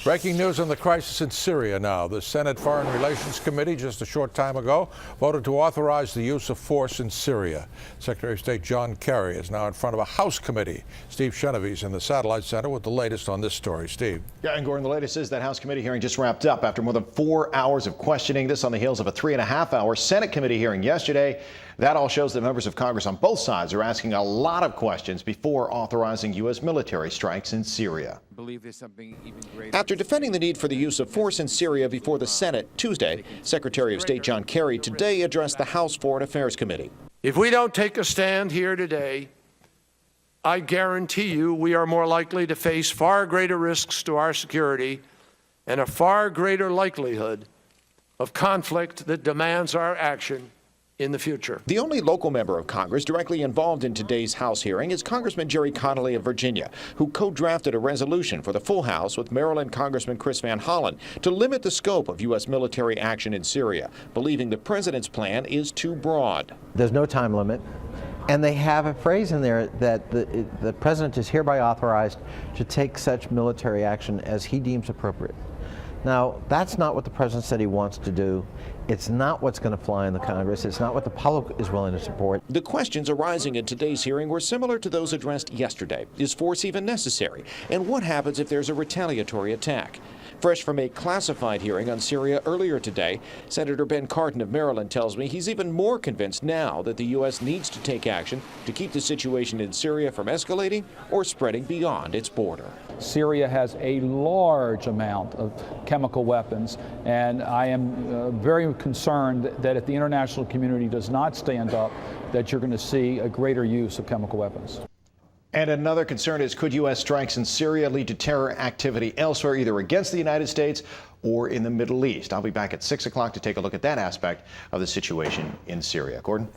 Breaking news on the crisis in Syria now. The Senate Foreign Relations Committee just a short time ago voted to authorize the use of force in Syria. Secretary of State John Kerry is now in front of a House committee. Steve Chenevies in the Satellite Center with the latest on this story. Steve. Yeah, and Gordon, the latest is that House committee hearing just wrapped up after more than 4 hours of questioning. This on the heels of a 3.5-hour Senate committee hearing yesterday. That all shows that members of Congress on both sides are asking a lot of questions before authorizing U.S. military strikes in Syria. After defending the need for the use of force in Syria before the Senate Tuesday, Secretary of State John Kerry today addressed the House Foreign Affairs Committee. If we don't take a stand here today, I guarantee you we are more likely to face far greater risks to our security and a far greater likelihood of conflict that demands our action in the future. The only local member of Congress directly involved in today's House hearing is Congressman Jerry Connolly of Virginia, who co-drafted a resolution for the full House with Maryland Congressman Chris Van Hollen to limit the scope of U.S. military action in Syria, believing the president's plan is too broad. There's no time limit. And they have a phrase in there that the president is hereby authorized to take such military action as he deems appropriate. Now, that's not what the president said he wants to do. It's not what's going to fly in the Congress. It's not what the public is willing to support. The questions arising in today's hearing were similar to those addressed yesterday. Is force even necessary? And what happens if there's a retaliatory attack? Fresh from a classified hearing on Syria earlier today, Senator Ben Cardin of Maryland tells me he's even more convinced now that the U.S. needs to take action to keep the situation in Syria from escalating or spreading beyond its border. Syria has a large amount of chemical weapons, and I am very concerned that if the international community does not stand up, that you're going to see a greater use of chemical weapons. And another concern is, could U.S. strikes in Syria lead to terror activity elsewhere, either against the United States or in the Middle East? I'll be back at 6 o'clock to take a look at that aspect of the situation in Syria. Gordon?